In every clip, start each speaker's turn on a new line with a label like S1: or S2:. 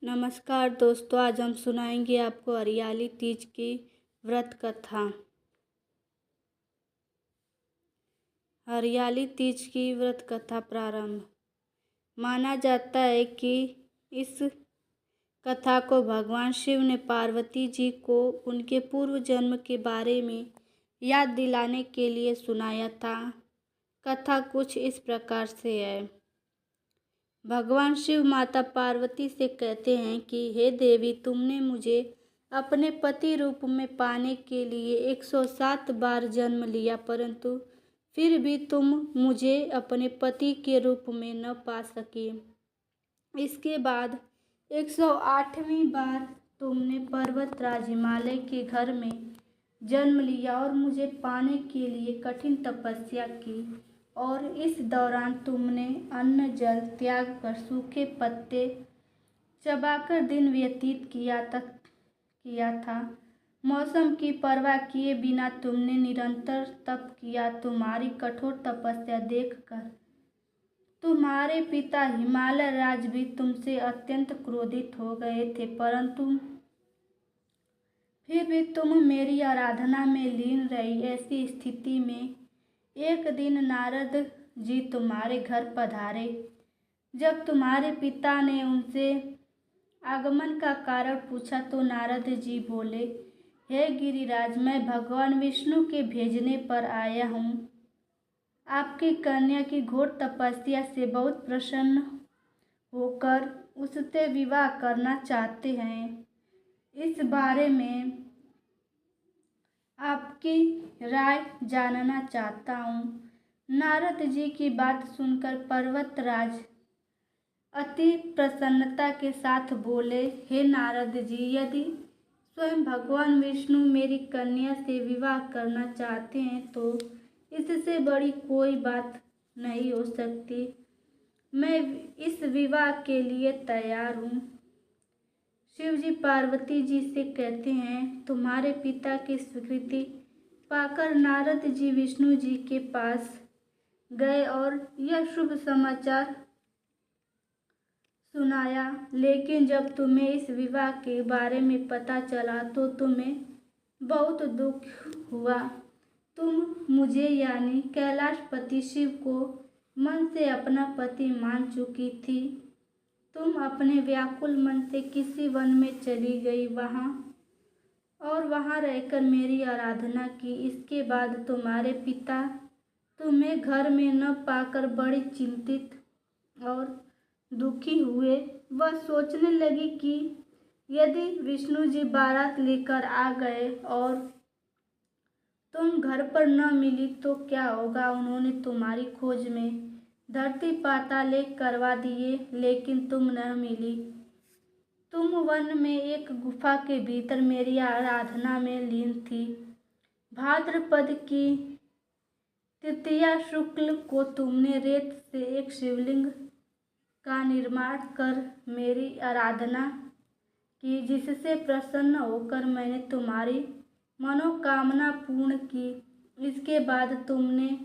S1: नमस्कार दोस्तों, आज हम सुनाएंगे आपको हरियाली तीज की व्रत कथा। हरियाली तीज की व्रत कथा प्रारंभ। माना जाता है कि इस कथा को भगवान शिव ने पार्वती जी को उनके पूर्व जन्म के बारे में याद दिलाने के लिए सुनाया था। कथा कुछ इस प्रकार से है। भगवान शिव माता पार्वती से कहते हैं कि हे देवी, तुमने मुझे अपने पति रूप में पाने के लिए 107 बार जन्म लिया, परंतु फिर भी तुम मुझे अपने पति के रूप में न पा सके। इसके बाद 108वीं बार तुमने पर्वतराज हिमालय के घर में जन्म लिया और मुझे पाने के लिए कठिन तपस्या की, और इस दौरान तुमने अन्न जल त्याग कर सूखे पत्ते चबाकर दिन व्यतीत किया था। मौसम की परवाह किए बिना तुमने निरंतर तप किया। तुम्हारी कठोर तपस्या देखकर तुम्हारे पिता हिमालय राज भी तुमसे अत्यंत क्रोधित हो गए थे, परंतु फिर भी तुम मेरी आराधना में लीन रही। ऐसी स्थिति में एक दिन नारद जी तुम्हारे घर पधारे। जब तुम्हारे पिता ने उनसे आगमन का कारण पूछा तो नारद जी बोले, हे गिरिराज, मैं भगवान विष्णु के भेजने पर आया हूँ। आपकी कन्या की घोर तपस्या से बहुत प्रसन्न होकर उससे विवाह करना चाहते हैं। इस बारे में आपकी राय जानना चाहता हूँ। नारद जी की बात सुनकर पर्वतराज अति प्रसन्नता के साथ बोले, हे नारद जी, यदि स्वयं भगवान विष्णु मेरी कन्या से विवाह करना चाहते हैं तो इससे बड़ी कोई बात नहीं हो सकती। मैं इस विवाह के लिए तैयार हूँ। शिव जी पार्वती जी से कहते हैं, तुम्हारे पिता की स्वीकृति पाकर नारद जी विष्णु जी के पास गए और यह शुभ समाचार सुनाया। लेकिन जब तुम्हें इस विवाह के बारे में पता चला तो तुम्हें बहुत दुख हुआ। तुम मुझे यानी कैलाशपति शिव को मन से अपना पति मान चुकी थी। तुम अपने व्याकुल मन से किसी वन में चली गई और वहां रहकर मेरी आराधना की। इसके बाद तुम्हारे पिता तुम्हें घर में न पाकर बड़ी चिंतित और दुखी हुए। वह सोचने लगी कि यदि विष्णु जी बारात लेकर आ गए और तुम घर पर न मिली तो क्या होगा। उन्होंने तुम्हारी खोज में धरती पाताल एक करवा दिए, लेकिन तुम न मिली। तुम वन में एक गुफा के भीतर मेरी आराधना में लीन थी। भाद्रपद की तृतीया शुक्ल को तुमने रेत से एक शिवलिंग का निर्माण कर मेरी आराधना की, जिससे प्रसन्न होकर मैंने तुम्हारी मनोकामना पूर्ण की। इसके बाद तुमने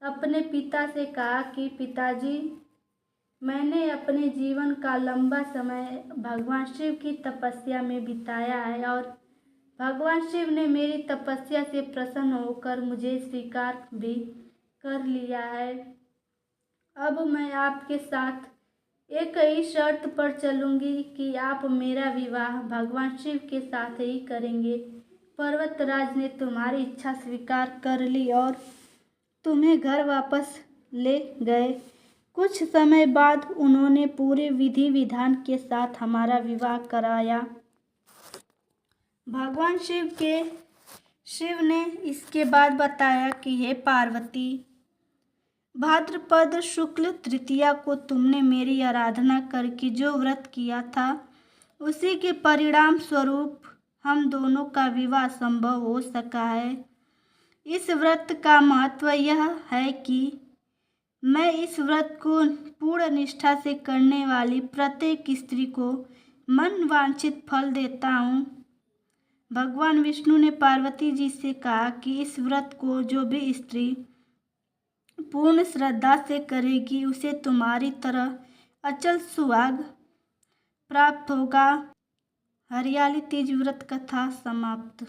S1: अपने पिता से कहा कि पिताजी, मैंने अपने जीवन का लंबा समय भगवान शिव की तपस्या में बिताया है और भगवान शिव ने मेरी तपस्या से प्रसन्न होकर मुझे स्वीकार भी कर लिया है। अब मैं आपके साथ एक ही शर्त पर चलूंगी कि आप मेरा विवाह भगवान शिव के साथ ही करेंगे। पर्वतराज ने तुम्हारी इच्छा स्वीकार कर ली और तुम्हें घर वापस ले गए। कुछ समय बाद उन्होंने पूरे विधि विधान के साथ हमारा विवाह कराया। भगवान शिव ने इसके बाद बताया कि हे पार्वती, भाद्रपद शुक्ल तृतीया को तुमने मेरी आराधना करके जो व्रत किया था, उसी के परिणाम स्वरूप हम दोनों का विवाह संभव हो सका है। इस व्रत का महत्व यह है कि मैं इस व्रत को पूर्ण निष्ठा से करने वाली प्रत्येक स्त्री को मन वांछित फल देता हूँ। भगवान विष्णु ने पार्वती जी से कहा कि इस व्रत को जो भी स्त्री पूर्ण श्रद्धा से करेगी, उसे तुम्हारी तरह अचल सुहाग प्राप्त होगा। हरियाली तीज व्रत कथा समाप्त।